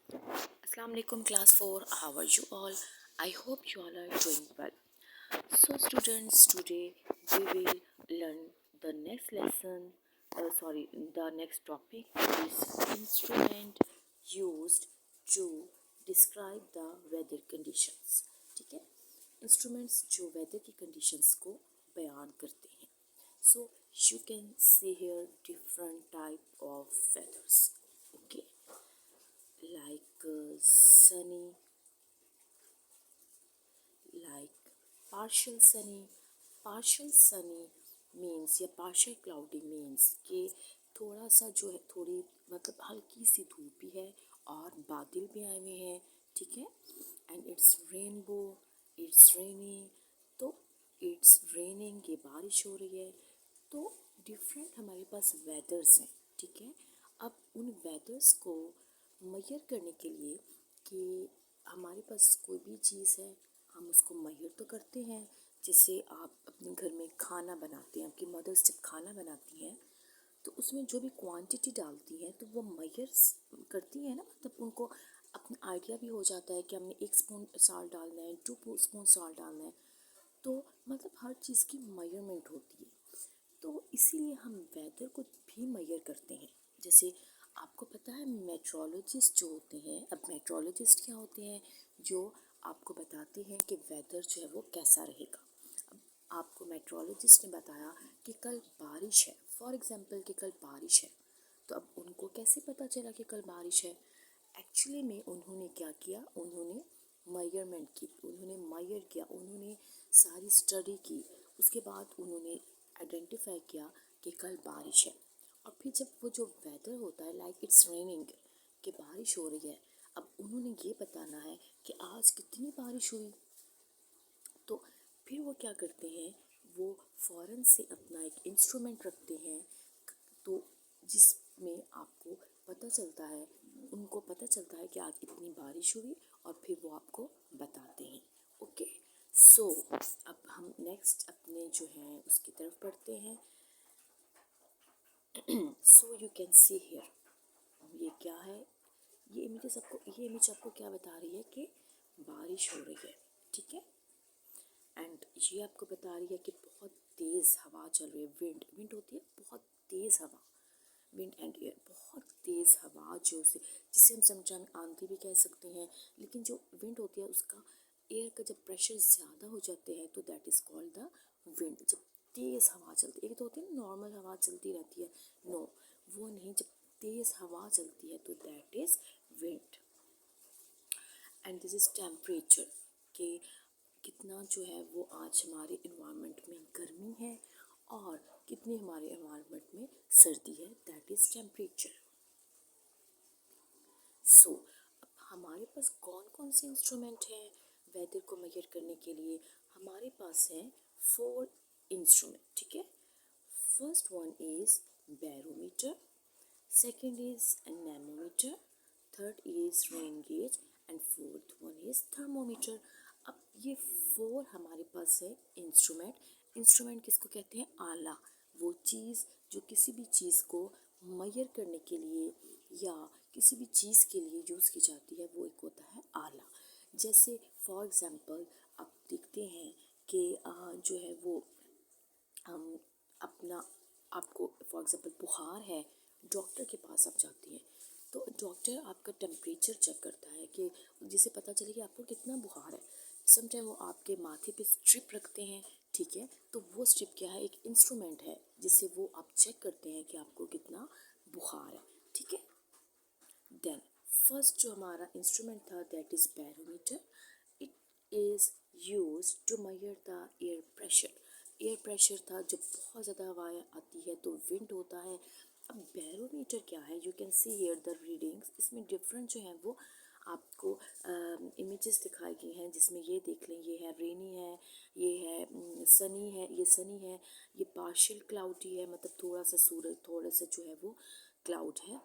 Assalamu alaikum class 4. How are you all? I hope you all are doing well. So students, today we will learn the next lesson. The next topic is instrument used to describe the weather conditions. ठीक है, instruments जो weather की conditions को बयान करते हैं. So you can see here different type of weathers. Okay, like sunny, like partial sunny. Partial sunny means या partial cloudy means कि थोड़ा सा जो है, थोड़ी मतलब हल्की सी धूप भी है और बादल भी आए हुए हैं. ठीक है, एंड इट्स रेनबो, इट्स रेनी. तो इट्स रेनिंग, ये बारिश हो रही है. तो डिफरेंट हमारे पास वेदर्स हैं. ठीक है, अब उन वेदर्स को मेजर करने के लिए कि हमारे पास कोई भी चीज़ है, हम उसको मेजर तो करते हैं. जैसे आप अपने घर में खाना बनाते हैं, आपकी मदर्स जब खाना बनाती हैं तो उसमें जो भी क्वांटिटी डालती हैं तो वो मेजर करती हैं ना. मतलब उनको अपना आइडिया भी हो जाता है कि हमने 1 स्पून साल्ट डालना है, 2 स्पून साल्ट डालना है. तो मतलब हर चीज़ की मेजरमेंट होती है. तो इसीलिए हम वेदर को भी मेजर करते हैं. जैसे आपको पता है मेट्रोलॉजिस्ट जो होते हैं, अब मेट्रोलॉजिस्ट क्या होते हैं, जो आपको बताते हैं कि वेदर जो है वो कैसा रहेगा. अब आपको मेट्रोलॉजिस्ट ने बताया कि कल बारिश है, फॉर एग्जांपल कि कल बारिश है. तो अब उनको कैसे पता चला कि कल बारिश है? एक्चुअली में उन्होंने क्या किया, उन्होंने मेजरमेंट की, उन्होंने मेजर किया, उन्होंने सारी स्टडी की. उसके बाद उन्होंने आइडेंटिफाई किया कि कल बारिश है. और फिर जब वो जो वेदर होता है, लाइक इट्स रेनिंग, कि बारिश हो रही है, अब उन्होंने ये बताना है कि आज कितनी बारिश हुई. तो फिर वो क्या करते हैं, वो फ़ौरन से अपना एक इंस्ट्रूमेंट रखते हैं. तो जिसमें आपको पता चलता है, उनको पता चलता है कि आज इतनी बारिश हुई, और फिर वो आपको बताते हैं. ओके, सो अब हम नेक्स्ट अपने जो है उसकी तरफ बढ़ते हैं. So you can see here, ये क्या है, ये इमेज आपको क्या बता रही है कि बारिश हो रही है. ठीक है, एंड ये आपको बता रही है कि बहुत तेज़ हवा चल रही है. विंड, विंड होती है बहुत तेज़ हवा. विंड एंड एयर, बहुत तेज़ हवा जो से जिसे हम समटाइम आंधी भी कह सकते हैं. लेकिन जो विंड होती है उसका एयर का जब प्रेशर ज़्यादा हो जाते हैं तो that is called the wind. जब तेज़ हवा चलती है, एक तो होती है नॉर्मल हवा चलती रहती है, नो वो नहीं, जब तेज़ हवा चलती है तो that is wind. And this is temperature, कि कितना जो है वो आज हमारे इन्वायरमेंट में गर्मी है और कितनी हमारे इन्वायरमेंट में सर्दी है, दैट इज़ टेम्परेचर. सो अब हमारे पास कौन कौन से इंस्ट्रूमेंट हैं वेदर को मेजर करने के लिए? हमारे पास हैं 4 इंस्ट्रूमेंट. ठीक है, first one is barometer, second is anemometer, third is rain gauge, and fourth one is thermometer. अब ये 4 हमारे पास है इंस्ट्रूमेंट. इंस्ट्रूमेंट किसको कहते हैं? आला. वो चीज़ जो किसी भी चीज़ को मेजर करने के लिए या किसी भी चीज़ के लिए यूज़ की जाती है, वो एक होता है आला. जैसे फॉर एग्ज़ाम्पल आप देखते हैं कि जो है वो हम अपना, आपको फॉर एग्ज़ाम्पल बुखार है, डॉक्टर के पास आप जाती हैं तो डॉक्टर आपका टेम्परेचर चेक करता है कि जिससे पता चले कि आपको कितना बुखार है. समटाइम वो आपके माथे पे स्ट्रिप रखते हैं. ठीक है, तो वो स्ट्रिप क्या है, एक इंस्ट्रूमेंट है जिससे वो आप चेक करते हैं कि आपको कितना बुखार है. ठीक है, देन फर्स्ट जो हमारा इंस्ट्रूमेंट था that is barometer. It is use to measure the air pressure. Air pressure था, जब बहुत ज़्यादा हवाएं आती है तो विंड होता है. अब बैरोमीटर क्या है, you can see here the readings. इसमें डिफरेंट जो है वो आपको इमेजेस दिखाई गई हैं, जिसमें ये देख लें, ये है रेनी है, ये है सनी है, ये सनी है, ये पार्शियल क्लाउडी है, मतलब थोड़ा सा सूरज, थोड़ा सा जो है वो क्लाउड है,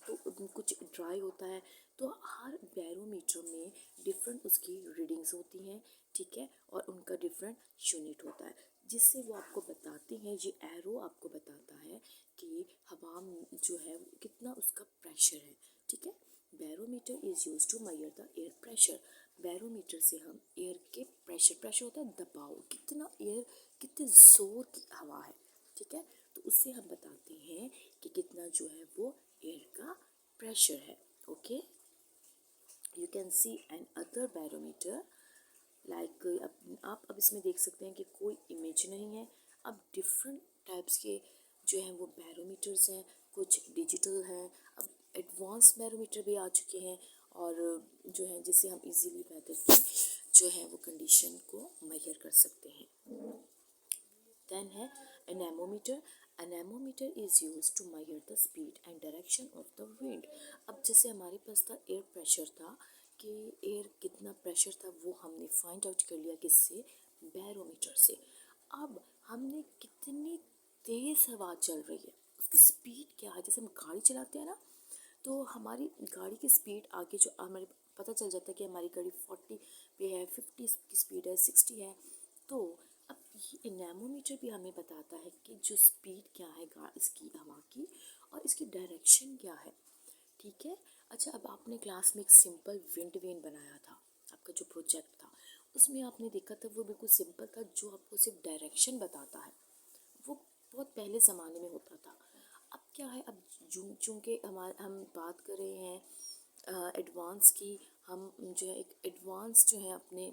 तो कुछ ड्राई होता है. तो हर बैरोमीटर में डिफरेंट उसकी रीडिंग्स होती हैं. ठीक है, और उनका डिफरेंट यूनिट होता है जिससे वो आपको बताते हैं. ये एरो आपको बताता है कि हवा जो है कितना उसका प्रेशर है. ठीक है, barometer is use to measure the air pressure. Barometer से हम एयर के प्रेशर होता है दबाव, कितना एयर, कितने ज़ोर की हवा है, ठीक है, तो उससे हम बताते हैं कि कितना जो है वो एयर का प्रेशर है। Okay, you can see another barometer like आप अब इसमें देख सकते हैं कि कोई इमेज नहीं है। अब डिफरेंट टाइप्स के जो हैं वो बैरोमीटर्स हैं, कुछ डिजिटल हैं, अब एडवांस बैरोमीटर भी आ चुके हैं और जो है जिससे हम इजीली वेदर की जो है वो कंडीशन को मेजर कर सकते हैं। देन है anemometer. Anemometer is use to measure the speed and direction of the wind. अब जैसे हमारे पास था एयर प्रेशर था कि एयर कितना प्रेशर था वो हमने फाइंड आउट कर लिया किससे, बैरोमीटर से। अब हमने कितनी तेज़ हवा चल रही है, उसकी स्पीड क्या है, जैसे हम गाड़ी चलाते हैं ना, तो हमारी गाड़ी की स्पीड आगे जो हमारे पता चल जाता है कि हमारी गाड़ी 40 पे है, 50 की स्पीड है, 60 है। तो अब ये एनेमोमीटर भी हमें बताता है कि जो स्पीड क्या है इसकी हवा की और इसकी डायरेक्शन क्या है, ठीक है। अच्छा, अब आपने क्लास में एक सिंपल विंड वेन बनाया था, आपका जो प्रोजेक्ट था उसमें आपने देखा था वो बिल्कुल सिंपल था, जो आपको सिर्फ डायरेक्शन बताता है, वो बहुत पहले ज़माने में होता था। अब क्या है, अब चूँकि हम बात कर रहे हैं एडवांस की, हम जो है एक एडवांस जो है अपने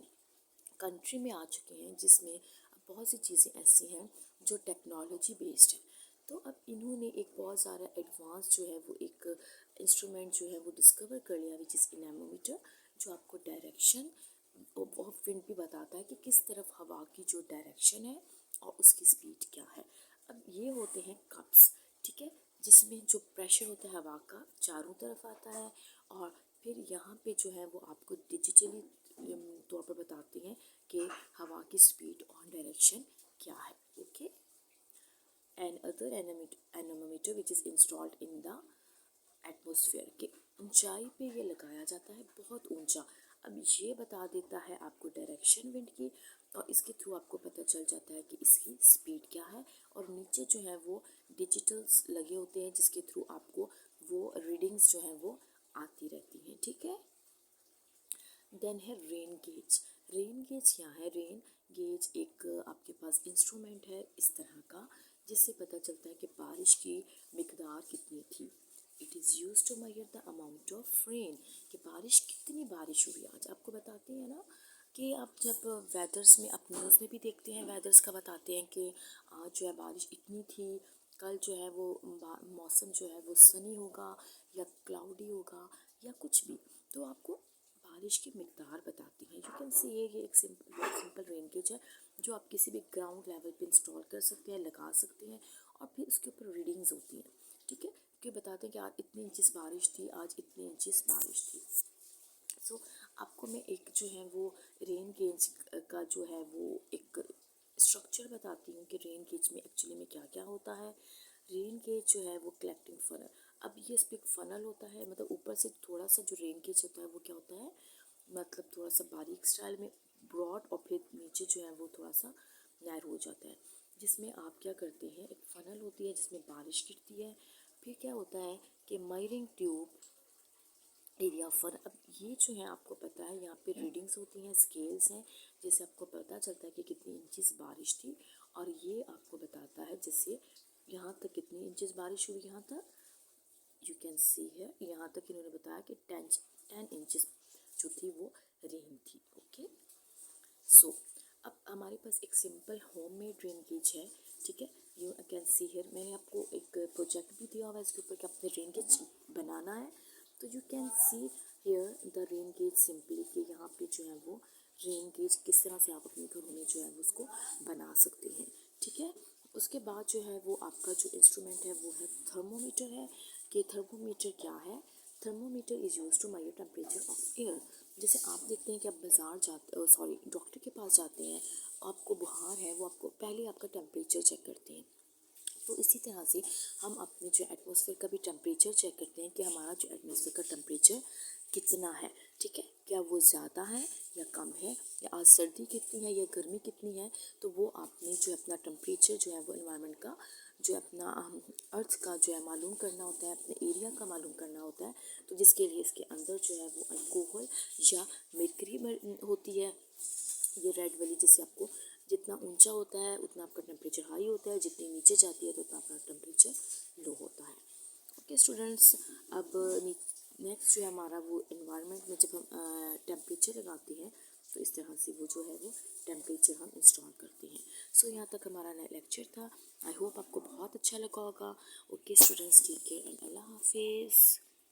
कंट्री में आ चुके हैं, जिसमें अब बहुत सी चीज़ें ऐसी हैं जो टेक्नोलॉजी बेस्ड है। तो अब इन्होंने एक बहुत सारा एडवांस जो है वो एक इंस्ट्रूमेंट जो है वो डिस्कवर कर लिया, विच इज़ एनेमोमीटर, जो आपको डायरेक्शन ऑफ विंड भी बताता है कि किस तरफ हवा की जो डायरेक्शन है और उसकी स्पीड क्या है। अब ये होते हैं कप्स, ठीक है, जिसमें जो प्रेशर होता है हवा का चारों तरफ आता है और फिर यहाँ पे जो है वो आपको डिजिटली तौर पर बताते हैं कि हवा की स्पीड और डायरेक्शन क्या है। Okay, and other anemometer which is installed in the atmosphere के ऊंचाई पे ये लगाया जाता है, बहुत ऊंचा। अब ये बता देता है आपको डायरेक्शन विंड की और इसके थ्रू आपको पता चल जाता है कि इसकी स्पीड क्या है, और नीचे जो है वो डिजिटल्स लगे होते हैं जिसके थ्रू आपको वो रीडिंग्स जो है वो आती रहती हैं, ठीक है। देन है रेन गेज। रेन गेज क्या है, रेन गेज एक आपके पास इंस्ट्रूमेंट है इस तरह का, जिससे पता चलता है कि बारिश की मिकदार कितनी थी। It is use to measure the amount of rain, कि कितनी बारिश हुई आज। आपको बताते हैं ना कि आप जब वेदर्स में, आप न्यूज़ में भी देखते हैं, वेदर्स का बताते हैं कि आज जो है बारिश इतनी थी, कल जो है वो मौसम जो है वो सनी होगा या क्लाउडी होगा या कुछ भी, तो आपको बारिश की मिकदार बताती हैं। यू कैन सी ये एक सिंपल रेन गेज है जो आप किसी भी ग्राउंड लेवल पे इंस्टॉल कर सकते हैं, लगा सकते हैं, और फिर उसके ऊपर रीडिंग्स होती हैं, ठीक है, कि बताते हैं कि आज इतनी इंचेस बारिश थी, आज इतनी इंचेस बारिश थी। सो आपको मैं एक जो है वो रेन गेज का जो है वो एक स्ट्रक्चर बताती हूँ कि रेन गेज में एक्चुअली में क्या क्या होता है। रेन गेज जो है वो कलेक्टिंग फनल, अब ये इस पर एक फनल होता है, मतलब ऊपर से थोड़ा सा जो रेन गेज होता है वो क्या होता है, मतलब थोड़ा सा बारीक स्टाइल में ब्रॉड, और फिर नीचे जो है वो थोड़ा सा नैरो हो जाता है, जिसमें आप क्या करते हैं, एक फनल होती है जिसमें बारिश गिरती है, फिर क्या होता है कि मायरिंग ट्यूब एरिया फन। अब ये जो है आपको पता है यहाँ पे रीडिंग्स होती हैं, स्केल्स हैं, जिससे आपको पता चलता है कि कितनी इंचेस बारिश थी, और ये आपको बताता है जैसे यहाँ तक कितनी इंचेस बारिश हुई, यहाँ तक यू कैन सी है, यहाँ तक इन्होंने बताया कि 10 इंचेस जो थी वो रेन थी। ओके, सो अब हमारे पास एक सिंपल होममेड रेन गेज है, ठीक है, यू कैन सी हियर, मैंने आपको एक प्रोजेक्ट भी दिया हुआ है इसके ऊपर कि आपने रेन गेज बनाना है, तो you can see here the rain gauge simply, कि यहाँ पे जो है वो रेन गेज किस तरह से आप अपने घरों में जो है वो उसको बना सकते हैं, ठीक है। उसके बाद जो है वो आपका जो इंस्ट्रूमेंट है वो है थर्मोमीटर है, कि थर्मोमीटर क्या है, thermometer is use to measure temperature of air. जैसे आप देखते हैं कि आप बाज़ार जाते, सॉरी, डॉक्टर के पास जाते हैं, आपको बुखार है, वो आपको पहले आपका टेम्परेचर चेक करते हैं, तो इसी तरह से हम अपने जो एटमॉस्फेयर का भी टेम्परेचर चेक करते हैं कि हमारा जो एटमॉस्फेयर का टेम्परेचर कितना है, ठीक है, क्या वो ज़्यादा है या कम है, या आज सर्दी कितनी है या गर्मी कितनी है, तो वो आपने जो अपना टेम्परेचर जो है वो एनवायरनमेंट का जो है अपना अर्थ का जो है मालूम करना होता है, अपने एरिया का मालूम करना होता है, तो जिसके लिए इसके अंदर जो है वो अल्कोहल या मरकरी होती है, ये रेड वाली, जिससे आपको जितना ऊंचा होता है उतना आपका टेम्परेचर हाई होता है, जितनी नीचे जाती है तो उतना आपका टेम्परेचर लो होता है। ओके स्टूडेंट्स, अब नेक्स्ट जो है हमारा वो एनवायरनमेंट में जब हम टेम्परेचर लगाते हैं तो इस तरह से वो जो है वो टेम्परेचर हम इंस्टॉल करते हैं। सो यहाँ तक हमारा लेक्चर था। आई होप आपको बहुत अच्छा लगा होगा। Okay students, take care and अल्लाह हाफिज़।